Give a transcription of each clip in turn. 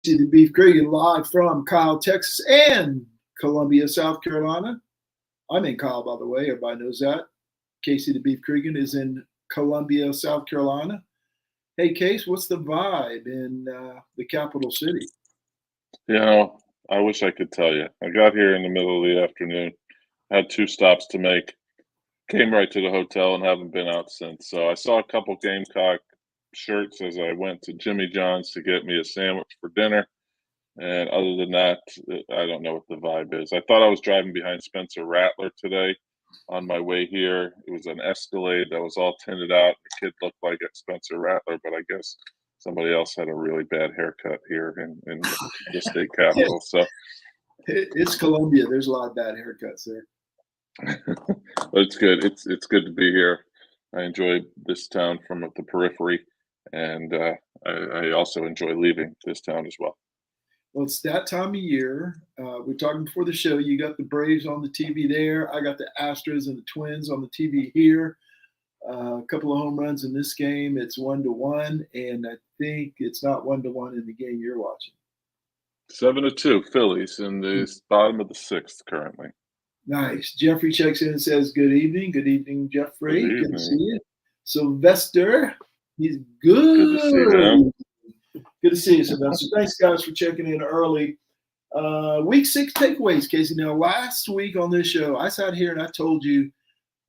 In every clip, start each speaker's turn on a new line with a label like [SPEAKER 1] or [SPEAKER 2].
[SPEAKER 1] To the Beef Cregan live from Kyle, Texas, and Columbia, South Carolina. I'm in Kyle, by the way. Everybody knows that. Casey the Beef Cregan is in Columbia, South Carolina. Hey, Case, what's the vibe in the capital city?
[SPEAKER 2] You know, I wish I could tell you. I got here in the middle of the afternoon, had 2 stops to make, came right to the hotel and haven't been out since. So I saw a couple Gamecock shirts as I went to Jimmy John's to get me a sandwich for dinner. And other than that, I don't know what the vibe is. I thought I was driving behind Spencer Rattler today on my way here. It was an Escalade that was all tinted out. The kid looked like a Spencer Rattler, but I guess somebody else had a really bad haircut here in the state capital. So
[SPEAKER 1] It's Columbia. There's a lot of bad haircuts there.
[SPEAKER 2] but it's good. It's good to be here. I enjoy this town from the periphery, and I also enjoy leaving this town as well.
[SPEAKER 1] Well, it's that time of year. We're talking before the show. You got the Braves on the TV there. I got the Astros and the Twins on the TV here. A couple of home runs in this game. It's 1-1, and I think it's not 1-1 in the game you're watching.
[SPEAKER 2] 7-2 Phillies in the bottom of the 6th currently.
[SPEAKER 1] Nice. Jeffrey checks in and says, "Good evening." Good evening, Jeffrey.
[SPEAKER 2] Good evening.
[SPEAKER 1] Good to see you. Sylvester, he's good.
[SPEAKER 2] Good to see you.
[SPEAKER 1] Good to see you, Sylvester. Thanks, guys, for checking in early. Week 6 takeaways, Casey. Now, last week on this show, I sat here and I told you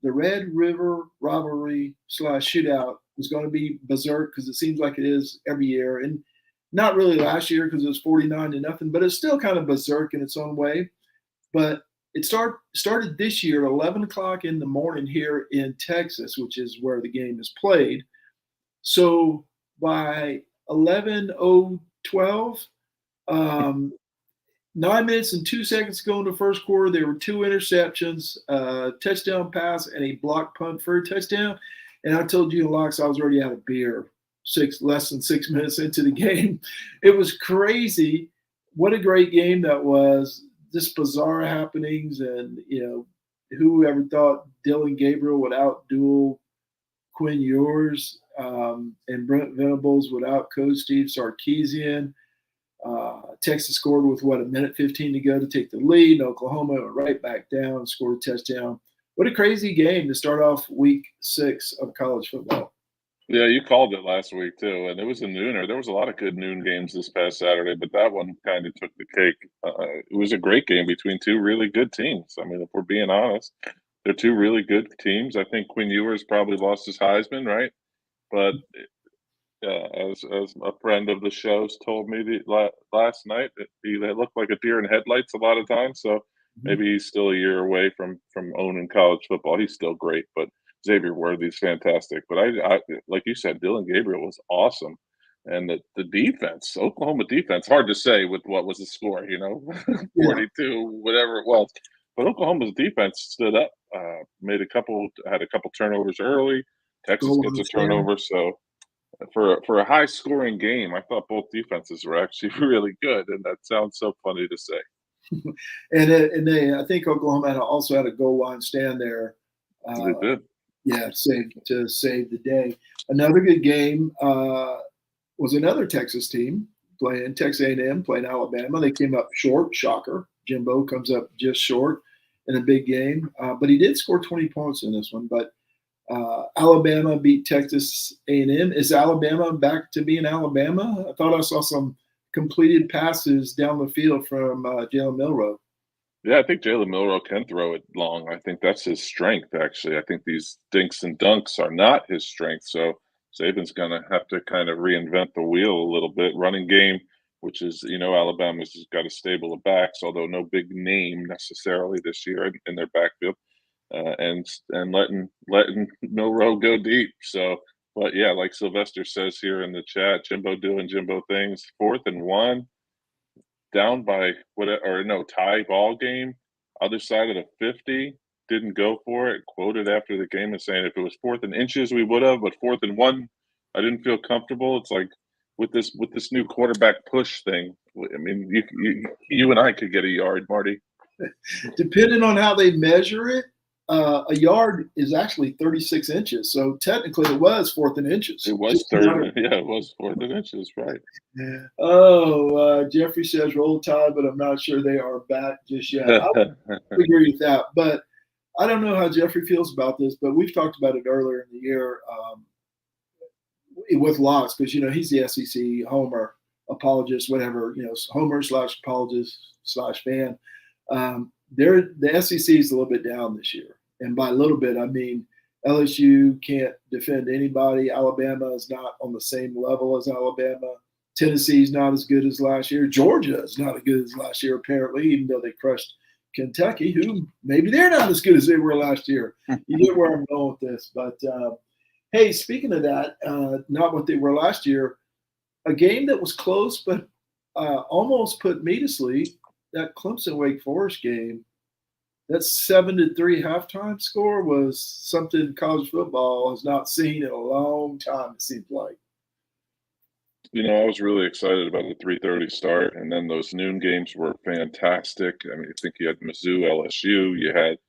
[SPEAKER 1] the Red River rivalry / shootout was going to be berserk because it seems like it is every year. And not really last year because it was 49-0, but it's still kind of berserk in its own way. But it started this year at 11 o'clock in the morning here in Texas, which is where the game is played. So by 11:12, 9 minutes and 2 seconds to go in the first quarter, there were 2 interceptions, a touchdown pass, and a block punt for a touchdown. And I told you, Locks, I was already out of beer less than 6 minutes into the game. It was crazy. What a great game that was. Just bizarre happenings. And, who ever thought Dylan Gabriel would outduel Quinn Ewers and Brent Venables would outcoach Steve Sarkisian. Texas scored with, 1:15 to go to take the lead. Oklahoma went right back down and scored a touchdown. What a crazy game to start off week 6 of college football.
[SPEAKER 2] Yeah, you called it last week too, and it was a nooner. There was a lot of good noon games this past Saturday, but that one kind of took the cake. It was a great game between 2 really good teams. I mean, if we're being honest, they're 2 really good teams. I think Quinn Ewers probably lost his Heisman, right? But as a friend of the show's told me last night, he looked like a deer in headlights a lot of times. So maybe he's still a year away from owning college football. He's still great, but Xavier Worthy's fantastic. But I like you said, Dylan Gabriel was awesome. And the defense, Oklahoma defense, hard to say with what was the score, 42, whatever it was. But Oklahoma's defense stood up, had a couple turnovers early. Texas gets a turnover. So for a high scoring game, I thought both defenses were actually really good. And that sounds so funny to say.
[SPEAKER 1] and I think Oklahoma also had a goal line stand there.
[SPEAKER 2] They did.
[SPEAKER 1] Yeah, to save the day. Another good game was another Texas team playing Texas A&M, playing Alabama. They came up short, shocker. Jimbo comes up just short in a big game. But he did score 20 points in this one. But Alabama beat Texas A&M. Is Alabama back to being Alabama? I thought I saw some completed passes down the field from Jalen Milroe.
[SPEAKER 2] Yeah, I think Jalen Milroe can throw it long. I think that's his strength, actually. I think these dinks and dunks are not his strength. So Saban's going to have to kind of reinvent the wheel a little bit. Running game, which is, Alabama's got a stable of backs, although no big name necessarily this year in their backfield, and letting Milroe go deep. So, but yeah, like Sylvester says here in the chat, Jimbo doing Jimbo things. 4th and 1. Down by tie ball game, other side of the 50, didn't go for it. Quoted after the game and saying if it was 4th and inches, we would have, but 4th and 1, I didn't feel comfortable. It's like with this new quarterback push thing. I mean, you and I could get a yard, Marty.
[SPEAKER 1] Depending on how they measure it, a yard is actually 36 inches. So technically it was 4th and inches.
[SPEAKER 2] It was third. Yeah, it was 4th and inches, right?
[SPEAKER 1] Oh, Jeffrey says roll tide, but I'm not sure they are back just yet. I would agree with that. But I don't know how Jeffrey feels about this, but we've talked about it earlier in the year with Locks, because, he's the SEC homer, apologist, whatever, homer / apologist / fan. The SEC is a little bit down this year. And by a little bit, I mean LSU can't defend anybody. Alabama is not on the same level as Alabama. Tennessee's not as good as last year. Georgia is not as good as last year, apparently, even though they crushed Kentucky, who maybe they're not as good as they were last year. You get where I'm going with this. But, hey, speaking of that, not what they were last year, a game that was close but almost put me to sleep, that Clemson-Wake Forest game, that 7-3 halftime score was something college football has not seen in a long time, it seems like.
[SPEAKER 2] I was really excited about the 3:30 start, and then those noon games were fantastic. I mean, I think you had Mizzou, LSU, you had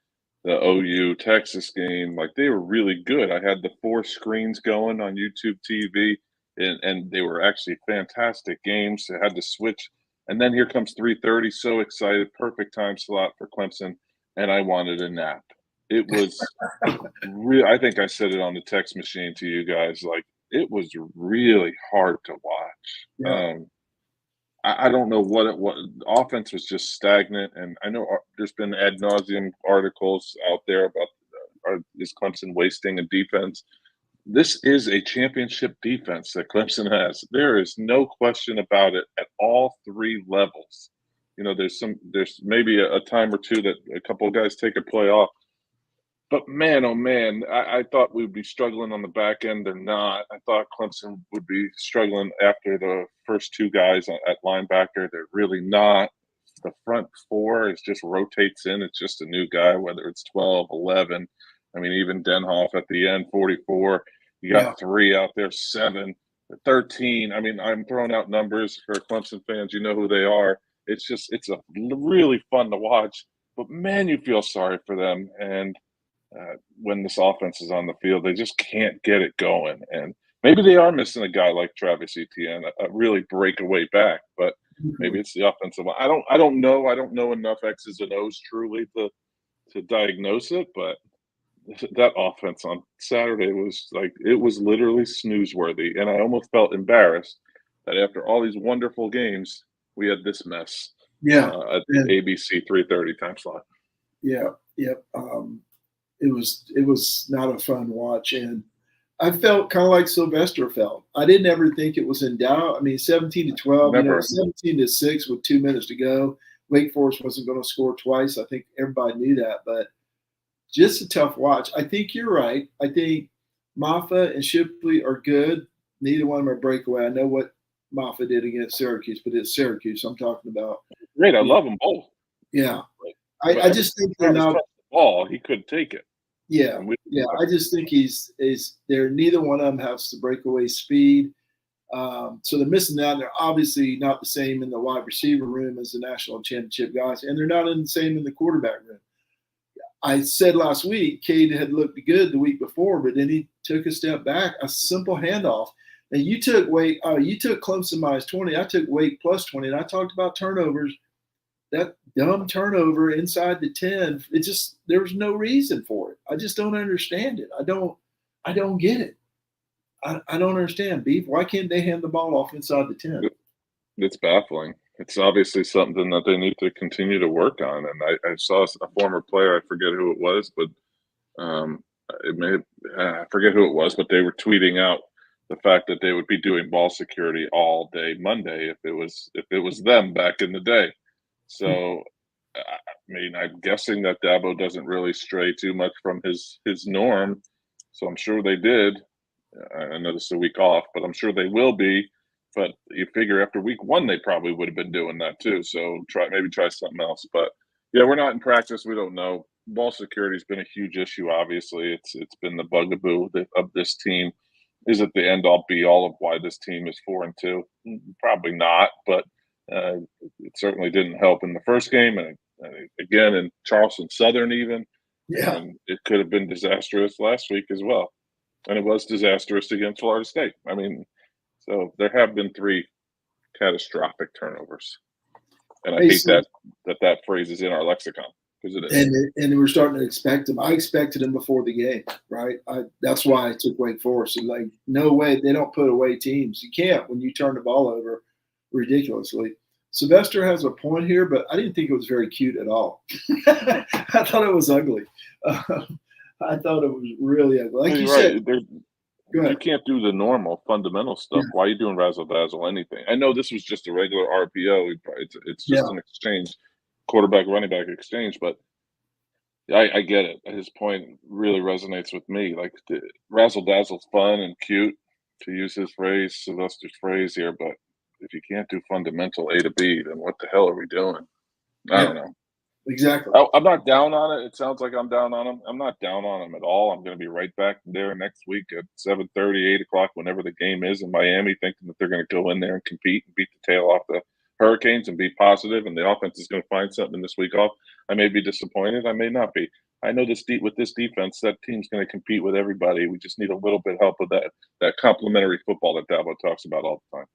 [SPEAKER 2] the OU Texas game. Like, they were really good. I had the 4 screens going on YouTube TV, and they were actually fantastic games. I had to switch, and then here comes 3:30. So excited, perfect time slot for Clemson, and I wanted a nap. It was real. I think I said it on the text machine to you guys. Like, it was really hard to watch.
[SPEAKER 1] Yeah.
[SPEAKER 2] I don't know what offense was just stagnant, and I know there's been ad nauseum articles out there about is Clemson wasting a defense. This is a championship defense that Clemson has. There is no question about it at all 3 levels. There's maybe a time or two that a couple of guys take a play off. But man, oh man, I thought we'd be struggling on the back end. They're not. I thought Clemson would be struggling after the first 2 guys at linebacker. They're really not. The front 4 is just rotates in. It's just a new guy, whether it's 12, 11. I mean, even Denhoff at the end, 44. You got 3 out there, 7, 13. I mean, I'm throwing out numbers for Clemson fans. You know who they are. It's a really fun to watch. But man, you feel sorry for them. And when this offense is on the field, they just can't get it going. And maybe they are missing a guy like Travis Etienne, a really breakaway back, but maybe it's the offensive line. I don't know. I don't know enough X's and O's truly to diagnose it, but that offense on Saturday was literally snooze-worthy. And I almost felt embarrassed that after all these wonderful games, we had this mess at the ABC 3:30 time slot.
[SPEAKER 1] Yeah. It was not a fun watch, and I felt kind of like Sylvester felt. I didn't ever think it was in doubt. I mean, 17-12, 17-6 with 2 minutes to go. Wake Forest wasn't going to score twice. I think everybody knew that, but just a tough watch. I think you're right. I think Maffa and Shipley are good. Neither one of them are breakaway. I know what Maffa did against Syracuse, but it's Syracuse I'm talking about.
[SPEAKER 2] Great. I love them both.
[SPEAKER 1] Yeah. I just think they're not.
[SPEAKER 2] Ball, he could take it.
[SPEAKER 1] Yeah. I just think he's there. Neither one of them has the breakaway speed. So they're missing out. They're obviously not the same in the wide receiver room as the national championship guys, and they're not the same in the quarterback room. I said last week, Cade had looked good the week before, but then he took a step back, a simple handoff. And you took Clemson minus 20. I took Wake plus 20, and I talked about turnovers. That dumb turnover inside the 10, there was no reason for it. I just don't understand it. I don't get it. I don't understand, Beef. Why can't they hand the ball off inside the 10?
[SPEAKER 2] It's baffling. It's obviously something that they need to continue to work on. And I saw a former player, I forget who it was, but I forget who it was, but they were tweeting out the fact that they would be doing ball security all day Monday if it was them back in the day. So, I mean, I'm guessing that Dabo doesn't really stray too much from his norm. So I'm sure they did. I know this is a week off, but I'm sure they will be. But you figure after week 1, they probably would have been doing that too. So try something else. But yeah, we're not in practice. We don't know. Ball security has been a huge issue. Obviously, it's been the bugaboo of this team. Is it the end all be all of why this team is 4-2? Probably not, but it certainly didn't help in the first game, and again in Charleston Southern even.
[SPEAKER 1] Yeah.
[SPEAKER 2] And it could have been disastrous last week as well. And it was disastrous against Florida State. I mean, so there have been 3 catastrophic turnovers. And I
[SPEAKER 1] Hey,
[SPEAKER 2] hate
[SPEAKER 1] so,
[SPEAKER 2] that phrase is in our lexicon because it is.
[SPEAKER 1] and we're starting to expect them. I expected them before the game, right? That's why I took Wake Forest. And like, no way, they don't put away teams. You can't when you turn the ball over ridiculously. Sylvester has a point here, but I didn't think it was very cute at all. I thought it was ugly. I thought it was really ugly. Like
[SPEAKER 2] Well,
[SPEAKER 1] you
[SPEAKER 2] you're
[SPEAKER 1] said,
[SPEAKER 2] right.
[SPEAKER 1] go
[SPEAKER 2] You
[SPEAKER 1] ahead.
[SPEAKER 2] can't do the normal fundamental
[SPEAKER 1] Yeah,
[SPEAKER 2] stuff. Why are you doing razzle dazzle anything? I know this was just a regular RPO. It's
[SPEAKER 1] yeah,
[SPEAKER 2] just an exchange, quarterback running back exchange. But I get it. His point really resonates with me. Like the razzle dazzle's fun and cute, to use his phrase, Sylvester's phrase here. But if you can't do fundamental A to B, then what the hell are we doing? I
[SPEAKER 1] yeah,
[SPEAKER 2] don't know.
[SPEAKER 1] exactly.
[SPEAKER 2] I'm not down on it. It sounds like I'm down on him. I'm not down on him at all. I'm going to be right back there next week at 7:30, 8 o'clock, whenever the game is in Miami, thinking that they're going to go in there and compete and beat the tail off the Hurricanes and be positive, and the offense is going to find something this week off. I may be disappointed. I may not be. I know with this defense, that team's going to compete with everybody. We just need a little bit of help with that complementary football that Dabo talks about all the time.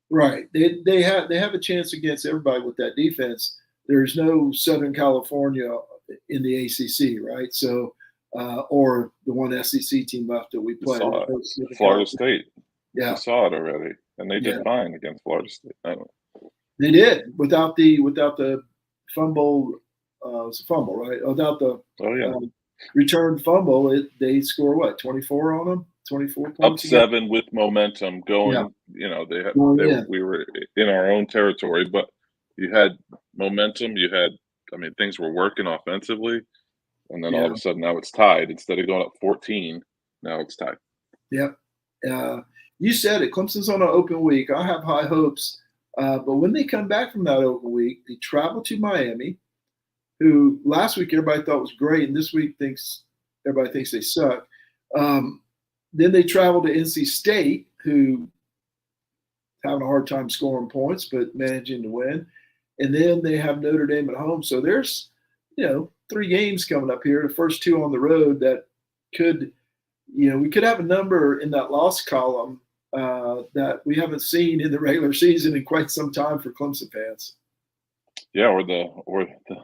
[SPEAKER 1] Right. They have a chance against everybody with that defense. There's no Southern California in the ACC, right? So, or the one SEC team left that we
[SPEAKER 2] You
[SPEAKER 1] play. There's
[SPEAKER 2] saw it.
[SPEAKER 1] no Southern
[SPEAKER 2] Florida
[SPEAKER 1] California.
[SPEAKER 2] State. You
[SPEAKER 1] Yeah,
[SPEAKER 2] saw it already, and they did
[SPEAKER 1] yeah,
[SPEAKER 2] fine against Florida State. I don't
[SPEAKER 1] they did without the fumble. It's a fumble, right? Without the
[SPEAKER 2] Oh yeah,
[SPEAKER 1] um, return fumble, they score what 24 on them, 24
[SPEAKER 2] up
[SPEAKER 1] points again.
[SPEAKER 2] 7 with momentum
[SPEAKER 1] Yeah,
[SPEAKER 2] going. You know,
[SPEAKER 1] going in.
[SPEAKER 2] we were in our own territory, but you had momentum. You had, I mean, things were working offensively, and then all
[SPEAKER 1] Yeah,
[SPEAKER 2] of a sudden now it's tied. Instead of going up 14, now it's tied.
[SPEAKER 1] yeah. Uh, you said it. Clemson's on an open week. I have high hopes. But when they come back from that open week, they travel to Miami, who last week everybody thought was great, and this week everybody thinks they suck. Then they travel to NC State, who having a hard time scoring points but managing to win. And then they have Notre Dame at home. So there's 3 games coming up here. The first 2 on the road that could we could have a number in that loss column that we haven't seen in the regular season in quite some time for Clemson fans.
[SPEAKER 2] Yeah, or the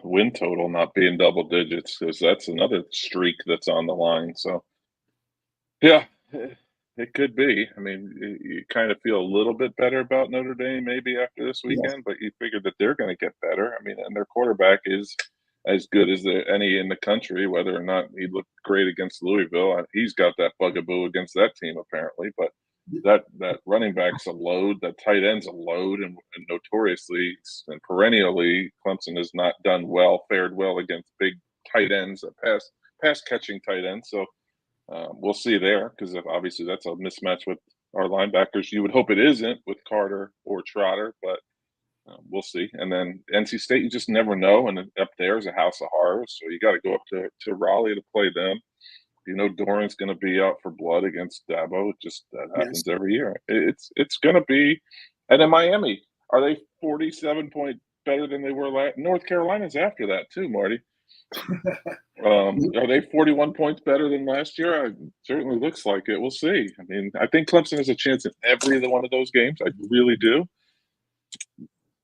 [SPEAKER 2] win total not being double digits, because that's another streak that's on the line. So yeah, it could be. I mean, you kind of feel a little bit better about Notre Dame maybe after this
[SPEAKER 1] Yes.
[SPEAKER 2] weekend, but you figure that they're going to get better. I mean, and their quarterback is as good as any in the country, whether or not he looked great against Louisville. He's got that bugaboo against that team apparently, but that running back's a load, that tight end's a load, and notoriously and perennially, Clemson has not fared well against big tight ends, pass catching tight ends. So we'll see there, because obviously that's a mismatch with our linebackers. You would hope it isn't with Carter or Trotter, but we'll see. And then NC State, you just never know. And up there is a house of horrors, so you got to go up to Raleigh to play them. You know, Doran's going to be out for blood against Dabo. Just that
[SPEAKER 1] Yes.
[SPEAKER 2] happens every year. It's going to be. And then Miami, are they 47-point better than they were last? North Carolina's after that too, Marty. Are they 41 points better than last year? It certainly looks like it. We'll see. I mean, I think Clemson has a chance in every one of those games. I really do.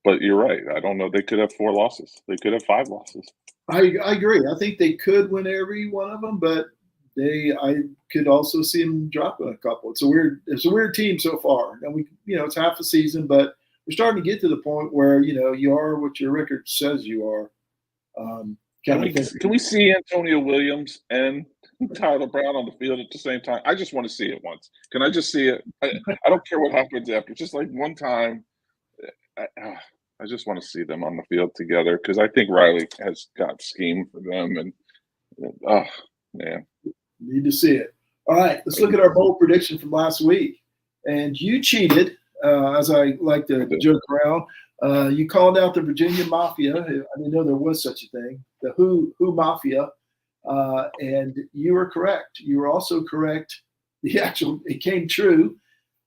[SPEAKER 2] But you're right. I don't know. They could have 4 losses. They could have 5 losses.
[SPEAKER 1] I agree. I think they could win every one of them, but I could also see them dropping a couple. It's a weird team so far. And it's half a season, but we're starting to get to the point where you are what your record says you are.
[SPEAKER 2] Can we see Antonio Williams and Tyler Brown on the field at the same time? I just want to see it once. Can I just see it? I don't care what happens after. Just like one time. I just want to see them on the field together, because I think Riley has got scheme for them. And oh man,
[SPEAKER 1] need to see it. All right, let's look at our bold prediction from last week. And you cheated, as I like to joke around. You called out the Virginia Mafia. I didn't know there was such a thing, the Who Mafia, and you were correct. You were also correct. It came true.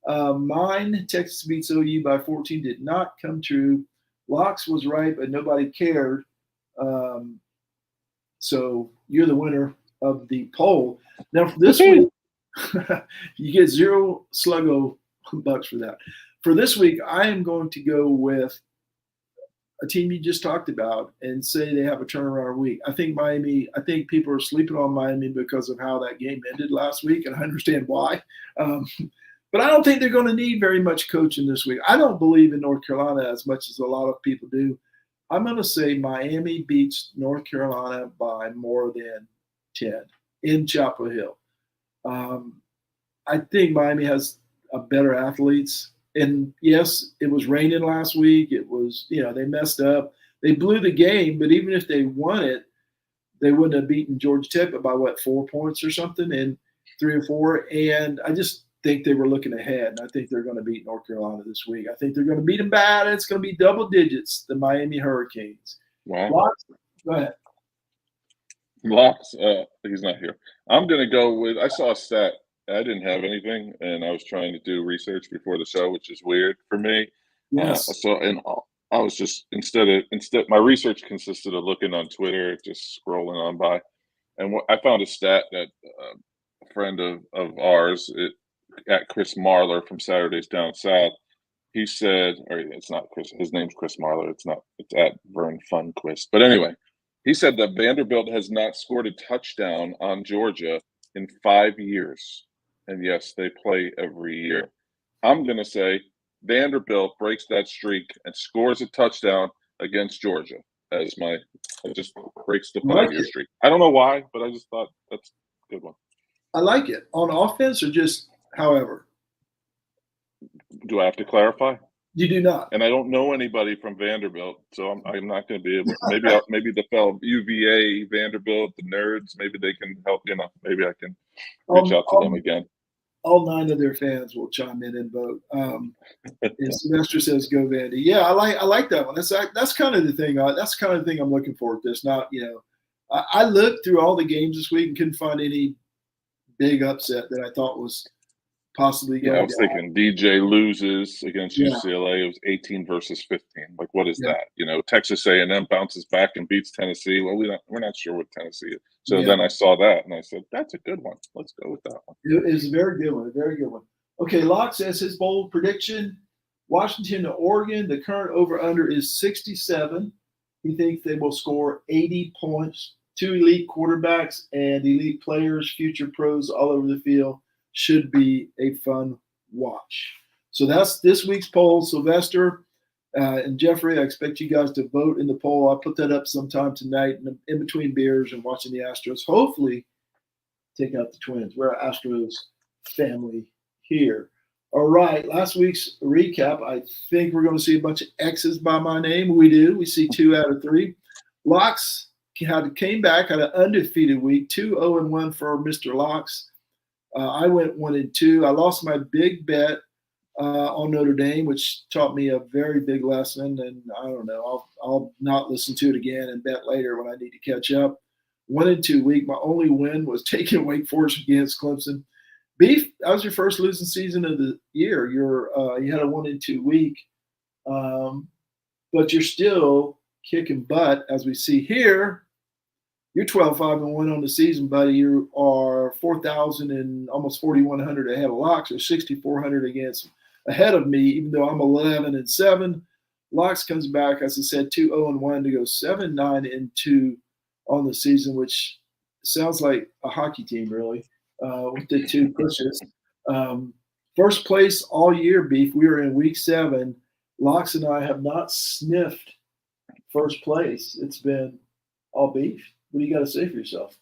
[SPEAKER 1] Mine, Texas beats OU by 14, did not come true. Locks was right, but nobody cared. So you're the winner of the poll. Now for this week, you get 0 Sluggo bucks for that. For this week, I am going to go with a team you just talked about and say they have a turnaround week. I think people are sleeping on Miami because of how that game ended last week, and I understand why. But I don't think they're going to need very much coaching this week. I don't believe in North Carolina as much as a lot of people do. I'm going to say Miami beats North Carolina by more than 10 in Chapel Hill. I think Miami has a better athletes. And yes, it was raining last week. It was, they messed up. They blew the game, but even if they won it, they wouldn't have beaten Georgia Tech by 4 points or something, and 3 or 4. And I just think they were looking ahead. And I think they're going to beat North Carolina this week. I think they're going to beat them bad. And it's going to be double digits, the Miami Hurricanes.
[SPEAKER 2] Wow.
[SPEAKER 1] Locks, go ahead.
[SPEAKER 2] Locks, he's not here. I'm going to go with, I saw a stat. I didn't have anything, and I was trying to do research before the show, which is weird for me.
[SPEAKER 1] Yes.
[SPEAKER 2] I was just instead my research consisted of looking on Twitter, just scrolling on by, and I found a stat that a friend of ours at Chris Marler from Saturdays Down South, he said, or it's not Chris, his name's Chris Marler. It's at Vern Funquist. But anyway, he said that Vanderbilt has not scored a touchdown on Georgia in 5 years. And yes, they play every year. I'm going to say Vanderbilt breaks that streak and scores a touchdown against Georgia it just breaks the 5-year streak. I don't know why, but I just thought that's a good one.
[SPEAKER 1] I like it. On offense or just however?
[SPEAKER 2] Do I have to clarify?
[SPEAKER 1] You do not.
[SPEAKER 2] And I don't know anybody from Vanderbilt, so I'm not going to be able. Maybe the fellow UVA, Vanderbilt, the nerds. Maybe they can help. Maybe I can reach out to them again.
[SPEAKER 1] All 9 of their fans will chime in and vote. And Sylvester says, "Go Vandy." Yeah, I like that one. That's kind of the thing. That's kind of the thing I'm looking for. This not I looked through all the games this week and couldn't find any big upset that I thought was possibly going.
[SPEAKER 2] I was thinking DJ loses against UCLA. It was 18 versus 15. Like, what is that? Texas A&M bounces back and beats Tennessee. Well, we're not sure what Tennessee is. So then I saw that and I said, that's a good one. Let's go with that one.
[SPEAKER 1] It was a very good one. A very good one. Okay, Locke says his bold prediction: Washington to Oregon. The current over/under is 67. He thinks they will score 80 points. 2 elite quarterbacks and elite players, future pros all over the field. Should be a fun watch. So that's this week's poll. Sylvester and Jeffrey, I expect you guys to vote in the poll. I'll put that up sometime tonight in between beers and watching the Astros. Hopefully take out the Twins. We're an Astros family here. All right, last week's recap. I think we're going to see a bunch of X's by my name. We do. We see 2 out of 3. Locks came back, had an undefeated week, 2-0-1 for Mr. Locks. I went 1-2. I lost my big bet on Notre Dame, which taught me a very big lesson. And I don't know, I'll not listen to it again and bet later when I need to catch up. 1-2 week. My only win was taking Wake Forest against Clemson. Beef, that was your first losing season of the year. You had a 1-2 week, but you're still kicking butt, as we see here. You're 12-5-1 on the season, buddy. You are 4,000 and almost 4,100 ahead of Locks, or 6,400 ahead of me, even though I'm 11-7. Locks comes back, as I said, 2-0-1 to go 7-9-2 on the season, which sounds like a hockey team, really, with the 2 pushes. First place all year, Beef. We are in week 7. Locks and I have not sniffed first place. It's been all Beef. What do you got to say for yourself?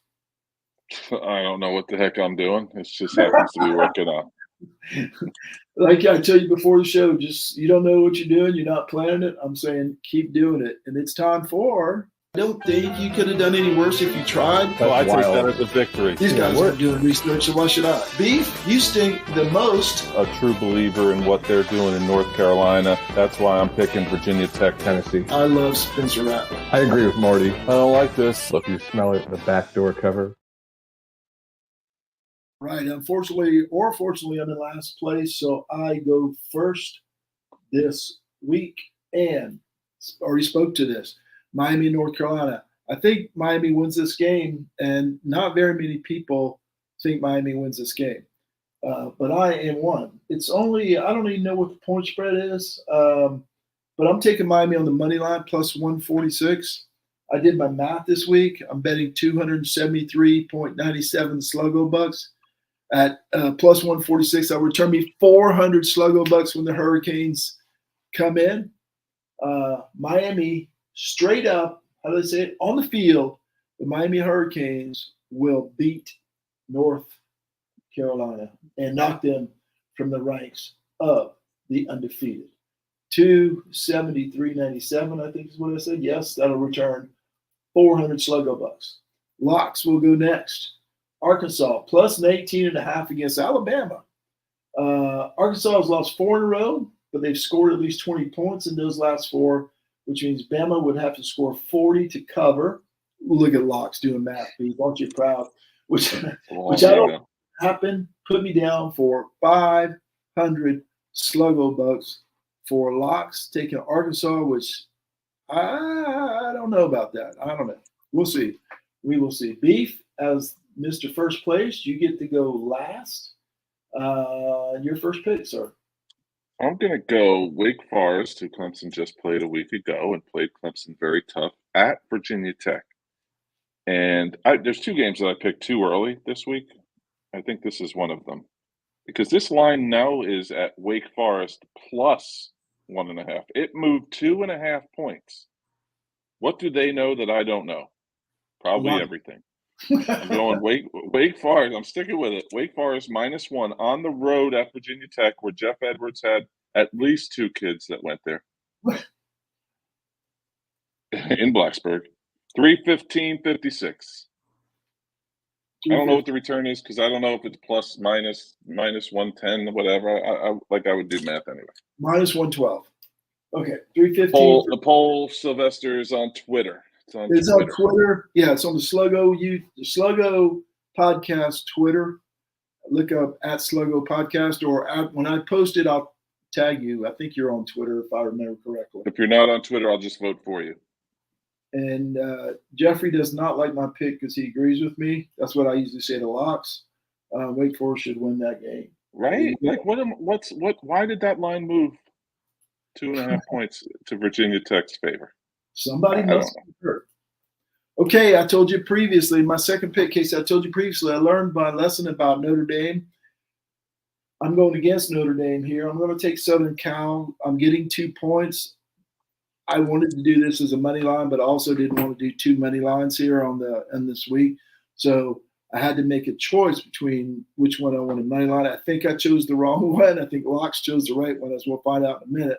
[SPEAKER 2] I don't know what the heck I'm doing. It just happens to be working out.
[SPEAKER 1] Like I tell you before the show, just you don't know what you're doing. You're not planning it. I'm saying keep doing it. And it's time for I don't think you could have done any worse if you tried.
[SPEAKER 2] Well, I take that as a victory.
[SPEAKER 1] These guys are doing research, so why should I? Beef, you stink the most.
[SPEAKER 2] A true believer in what they're doing in North Carolina. That's why I'm picking Virginia Tech, Tennessee.
[SPEAKER 1] I love Spencer Rattler.
[SPEAKER 3] I agree with Marty.
[SPEAKER 2] I don't like this.
[SPEAKER 3] Look, you smell it, the back door cover.
[SPEAKER 1] Right. Unfortunately, or fortunately, I'm in last place, so I go first this week. And already spoke to this. Miami, North Carolina. I think Miami wins this game, and not very many people think Miami wins this game. But I am one. It's only, I don't even know what the point spread is, but I'm taking Miami on the money line plus 146. I did my math this week. I'm betting 273.97 Sluggo bucks at plus 146. That'll return me 400 Sluggo bucks when the Hurricanes come in. Miami, straight up, how do they say it? On the field, the Miami Hurricanes will beat North Carolina and knock them from the ranks of the undefeated. 273.97, I think is what I said. Yes, that'll return 400 Sluggo bucks. Locks will go next. Arkansas plus an 18.5 against Alabama. Arkansas has lost 4 in a row, but they've scored at least 20 points in those last 4, which means Bama would have to score 40 to cover. Look at Locks doing math, Pete. Aren't you proud? Which I don't happen. Put me down for 500 Sluggo bucks for Locks taking Arkansas, which I don't know about that. I don't know. We'll see. We will see. Beef, as Mr. First Place, you get to go last. Your first pick, sir.
[SPEAKER 2] I'm going to go Wake Forest, who Clemson just played a week ago and played Clemson very tough at Virginia Tech. And there's 2 games that I picked too early this week. I think this is one of them. Because this line now is at Wake Forest plus 1.5. It moved 2.5 points. What do they know that I don't know? Probably everything. I'm going Wake Forest. I'm sticking with it. Wake Forest -1 on the road at Virginia Tech, where Jeff Edwards had at least 2 kids that went there. In Blacksburg. 315.56. I don't know what the return is because I don't know if it's plus minus 110 whatever. I would do math anyway.
[SPEAKER 1] Minus 112. Okay, 315.
[SPEAKER 2] The poll, Sylvester, is on Twitter.
[SPEAKER 1] It's on Twitter. Yeah, it's on the Sluggo podcast Twitter. Look up at Sluggo podcast, or when I post it, I'll tag you. I think you're on Twitter if I remember correctly.
[SPEAKER 2] If you're not on Twitter, I'll just vote for you.
[SPEAKER 1] And Jeffrey does not like my pick because he agrees with me. That's what I usually say to Locks. Wake Forest should win that game.
[SPEAKER 2] Right? Like why did that line move 2.5 points to Virginia Tech's favor?
[SPEAKER 1] Somebody must have hurt. Okay, I told you previously, my second pick, Casey, I told you previously, I learned my lesson about Notre Dame. I'm going against Notre Dame here. I'm going to take Southern Cal. I'm getting 2 points. I wanted to do this as a money line, but I also didn't want to do 2 money lines here on this week. So I had to make a choice between which one I wanted money line. I think I chose the wrong one. I think Locks chose the right one, as we'll find out in a minute.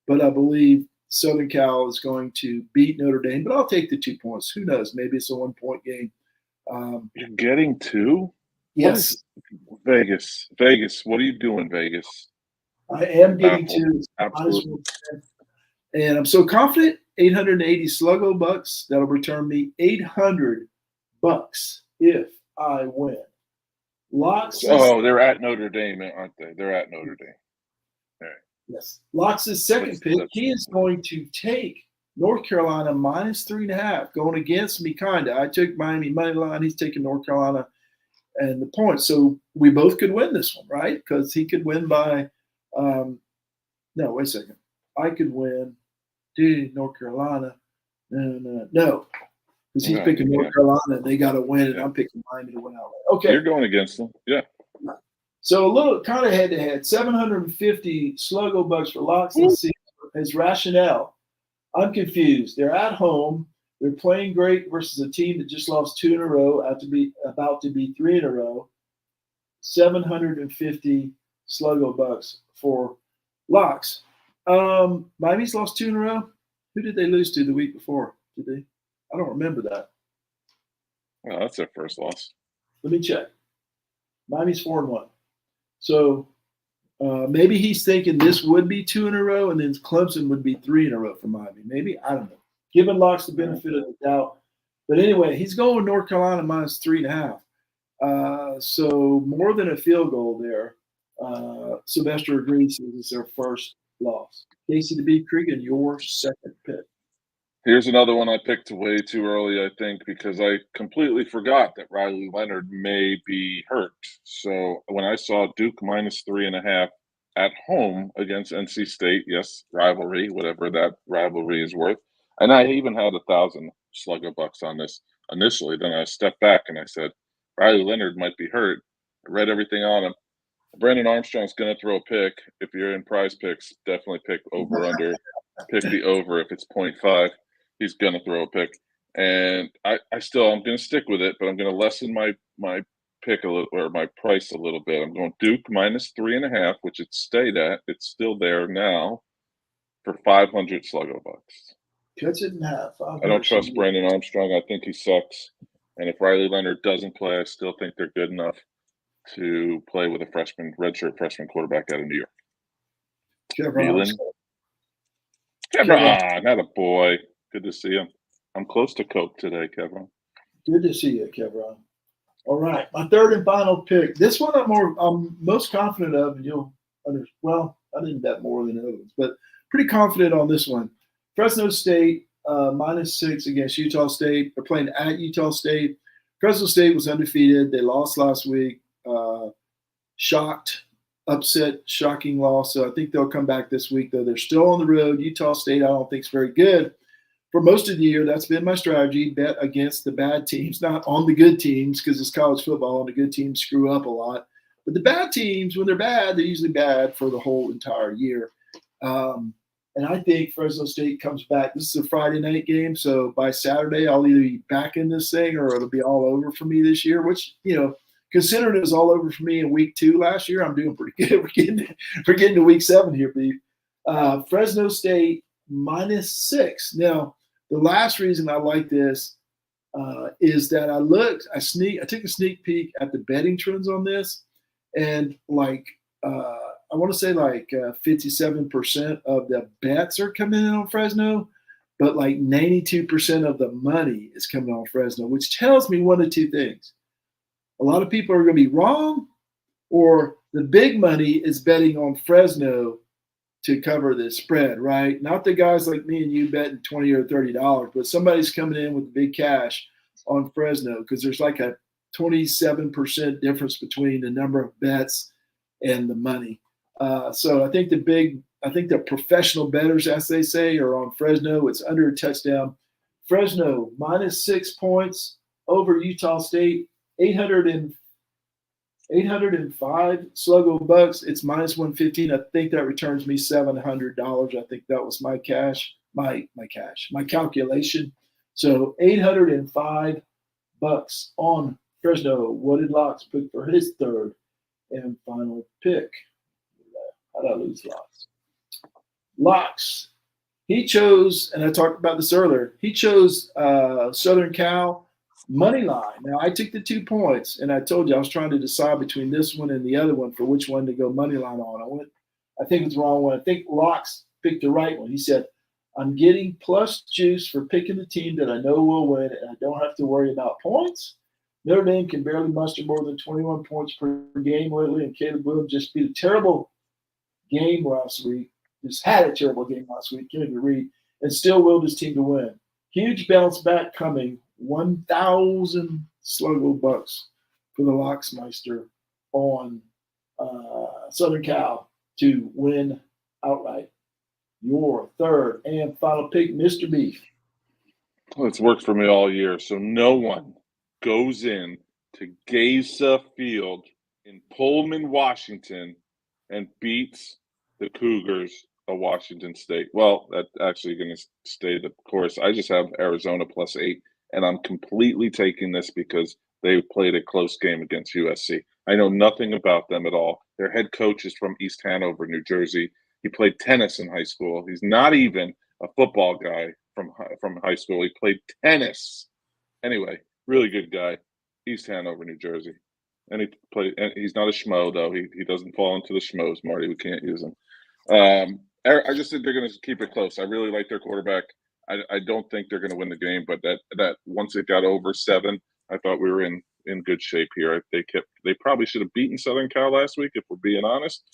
[SPEAKER 1] But I believe Southern Cal is going to beat Notre Dame, but I'll take the 2 points. Who knows? Maybe it's a 1-point game.
[SPEAKER 2] You're getting 2?
[SPEAKER 1] Yes.
[SPEAKER 2] Vegas, what are you doing, Vegas?
[SPEAKER 1] I am getting 2.
[SPEAKER 2] Absolutely.
[SPEAKER 1] And I'm so confident, 880 Sluggo bucks. That'll return me 800 bucks if I win. Locks.
[SPEAKER 2] Oh, they're at Notre Dame, aren't they? They're at Notre Dame. All right.
[SPEAKER 1] Yes. Locks' second pick. He is going to take North Carolina -3.5, going against me, kind of. I took Miami money line. He's taking North Carolina and the points. So we both could win this one, right? Because he could win by no, wait a second. I could win. North Carolina. No. Because he's picking North Carolina. They got to win, and I'm picking Miami to win outright. Okay.
[SPEAKER 2] You're going against them. Yeah.
[SPEAKER 1] So a little kind of head-to-head. 750 Sluggo bucks for Locks. Let's see his rationale. I'm confused. They're at home. They're playing great versus a team that just lost 2 in a row, about to be 3 in a row. 750 Sluggo bucks for Locks. Miami's lost 2 in a row. Who did they lose to the week before? Did they? I don't remember that.
[SPEAKER 2] Well, that's their first loss.
[SPEAKER 1] Let me check. Miami's 4-1. So maybe he's thinking this would be 2 in a row, and then Clemson would be 3 in a row for Miami. Maybe, I don't know. Giving Locks the benefit of the doubt. But anyway, he's going North Carolina -3.5. So more than a field goal there. Sylvester agrees it's their first loss. Casey the Beef Cregan, your second pick.
[SPEAKER 2] Here's another one I picked way too early, I think, because I completely forgot that Riley Leonard may be hurt. So when I saw Duke minus 3.5 at home against NC State, yes, rivalry, whatever that rivalry is worth, and I even had 1,000 slugger bucks on this initially. Then I stepped back and I said, Riley Leonard might be hurt. I read everything on him. Brandon Armstrong's going to throw a pick. If you're in prize picks, definitely pick over under. Pick the over if it's 0.5. He's going to throw a pick. And I'm going to stick with it, but I'm going to lessen my pick a little, or my price a little bit. I'm going Duke minus 3.5, which it stayed at. It's still there now for 500 sluggo bucks.
[SPEAKER 1] Cuts it in half.
[SPEAKER 2] I don't trust Brandon Armstrong. I think he sucks. And if Riley Leonard doesn't play, I still think they're good enough to play with a redshirt freshman quarterback out of New York.
[SPEAKER 1] Kevron,
[SPEAKER 2] not a boy. Good to see him. I'm close to Coke today, Kevron.
[SPEAKER 1] Good to see you, Kevron. All right, my third and final pick. This one I'm most confident of, and you'll understand. Well, I didn't bet more than the others, but pretty confident on this one. Fresno State -6 against Utah State. They're playing at Utah State. Fresno State was undefeated. They lost last week. Shocking loss. So I think they'll come back this week, though. They're still on the road. Utah State, I don't think is very good. For most of the year, that's been my strategy, bet against the bad teams, not on the good teams, because it's college football and the good teams screw up a lot. But the bad teams, when they're bad, they're usually bad for the whole entire year. And I think Fresno State comes back. This is a Friday night game, so by Saturday, I'll either be back in this thing or it'll be all over for me this year, which, considering it was all over for me in week 2 last year, I'm doing pretty good. We're getting to week 7 here, Beef. Fresno State -6. Now, the last reason I like this is that I took a sneak peek at the betting trends on this, and I want to say 57% of the bets are coming in on Fresno, but 92% of the money is coming on Fresno, which tells me one of two things. A lot of people are going to be wrong, or the big money is betting on Fresno to cover this spread, right? Not the guys like me and you betting $20 or $30, but somebody's coming in with big cash on Fresno because there's a 27% difference between the number of bets and the money. So I think the professional bettors, as they say, are on Fresno. It's under a touchdown. Fresno -6 points over Utah State, 805 sluggo bucks. It's -115. I think that returns me $700. I think that was my calculation. So 805 bucks on Fresno. What did Locks pick for his third and final pick? How did I lose Locks? Locks. He chose, and I talked about this earlier, he chose Southern Cal money line. Now, I took the 2 points, and I told you I was trying to decide between this one and the other one for which one to go money line on. I think it's the wrong one. I think Locks picked the right one. He said, I'm getting plus juice for picking the team that I know will win, and I don't have to worry about points. Notre Dame can barely muster more than 21 points per game lately, and Caleb Williams just beat a terrible game last week. Just had a terrible game last week, can't even read, and still willed his team to win. Huge bounce back coming. 1,000 sluggo bucks for the Locksmeister on Southern Cal to win outright. Your third and final pick, Mr. Beef.
[SPEAKER 2] Well, it's worked for me all year. So no one goes in to Geza Field in Pullman, Washington, and beats the Cougars of Washington State. Well, that's actually going to stay the course. I just have Arizona +8, and I'm completely taking this because they played a close game against USC. I know nothing about them at all. Their head coach is from East Hanover, New Jersey. He played tennis in high school. He's not even a football guy from high school. He played tennis. Anyway, really good guy. East Hanover, New Jersey. And he's not a schmo, though. He doesn't fall into the schmoes, Marty. We can't use him. I just think they're going to keep it close. I really like their quarterback. I don't think they're going to win the game, but that once it got over 7, I thought we were in good shape here. They probably should have beaten Southern Cal last week, if we're being honest.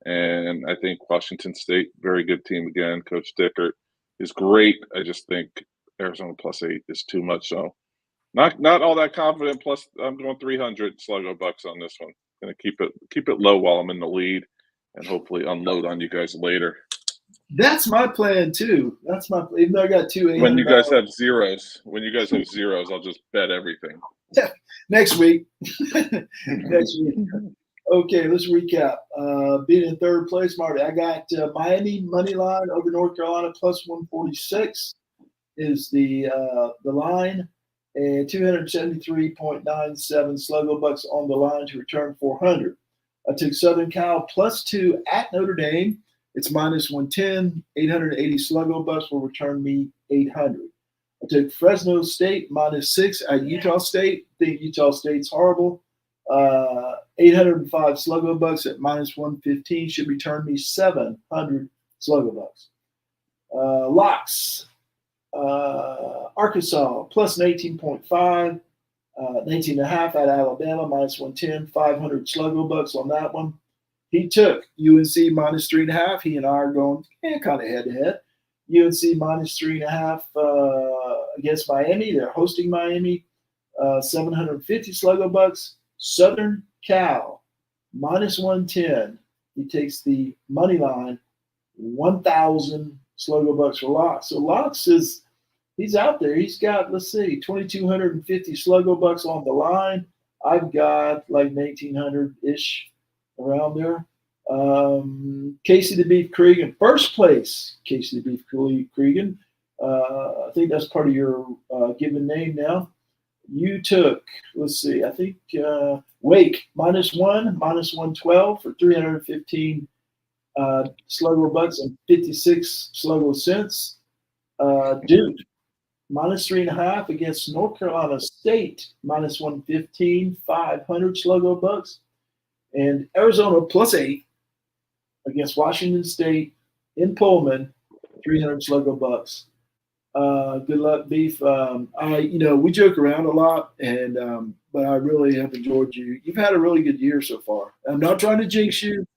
[SPEAKER 2] And I think Washington State, very good team again. Coach Dickert is great. I just think Arizona +8 is too much. So not all that confident. Plus, I'm going 300 Sluggo bucks on this one. Going to keep it low while I'm in the lead, and hopefully unload on you guys later.
[SPEAKER 1] That's my plan too. That's my even though I got two $800.
[SPEAKER 2] When you guys have zeros, I'll just bet everything.
[SPEAKER 1] Next week. Next week. Okay, let's recap. Being in third place, Marty. I got Miami money line over North Carolina +146 is the line, and 273.97 Sluggo bucks on the line to return 400. I took Southern Cal +2 at Notre Dame. It's -110. 880 Sluggo bucks will return me 800. I took Fresno State -6 at Utah State. Think Utah State's horrible. 805 Sluggo bucks at -115 should return me 700 Sluggo bucks. Locks. Arkansas +18.5. 19.5 at Alabama -110. 500 Sluggo bucks on that one. He took UNC -3.5. He and I are going kind of head to head. UNC -3.5 against Miami. They're hosting Miami. 750 Sluggo bucks. Southern Cal -110. He takes the money line. 1,000 Sluggo bucks for Locks. So Locks he's out there. He's got 2,250 Sluggo bucks on the line. I've got like 1,900-ish around there. Casey the Beef Cregan, first place. Casey the Beef Cregan. I think that's part of your given name now. You took, I think Wake -1, -112 for 315 Sluggo bucks and 56 Sluggo cents. Duke -3.5 against North Carolina State -115, 500 Sluggo bucks. And Arizona +8 against Washington State in Pullman, 300 Sluggo bucks. Good luck, Beef. We joke around a lot, and but I really have enjoyed you. You've had a really good year so far. I'm not trying to jinx you.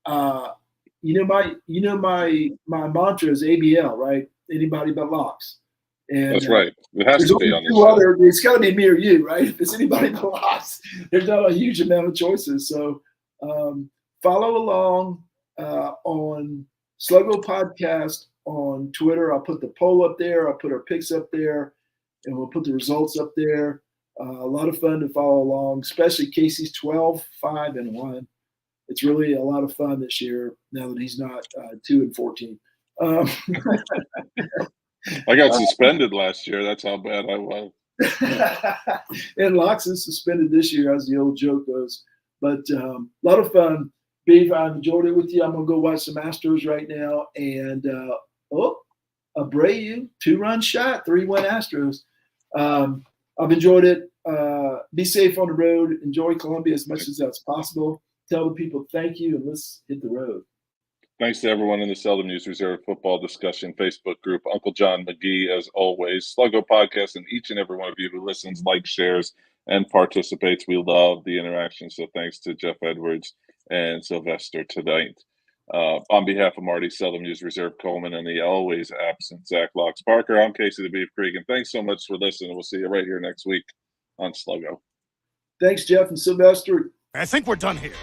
[SPEAKER 1] My mantra is ABL, right? Anybody but Locks. And
[SPEAKER 2] that's right. It has to be on the show.
[SPEAKER 1] It's got to be me or you, right? If it's anybody but Locks, there's not a huge amount of choices. So follow along on Sluggo Podcast on Twitter. I'll put the poll up there. I'll put our picks up there, and we'll put the results up there. A lot of fun to follow along, especially Casey's 12-5-1. It's really a lot of fun this year now that he's not 2-14.
[SPEAKER 2] I got suspended last year. That's how bad I was.
[SPEAKER 1] And Locks is suspended this year, as the old joke goes. But a lot of fun. Beef, I've enjoyed it with you. I'm going to go watch some Astros right now. And, Abreu, 2-run shot, 3-win Astros. I've enjoyed it. Be safe on the road. Enjoy Columbia as much as that's possible. Tell the people thank you, and let's hit the road.
[SPEAKER 2] Thanks to everyone in the Seldom Used Reserve Football Discussion Facebook group. Uncle John McGee, as always. Sluggo Podcast, and each and every one of you who listens, likes, shares, and participates. We love the interaction. So thanks to Jeff Edwards and Sylvester tonight. On behalf of Marty, Seldom Used Reserve Coleman, and the always absent Zach Locks Parker, I'm Casey the Beef Cregan. Thanks so much for listening. We'll see you right here next week on Sluggo.
[SPEAKER 1] Thanks, Jeff and Sylvester.
[SPEAKER 4] I think we're done here.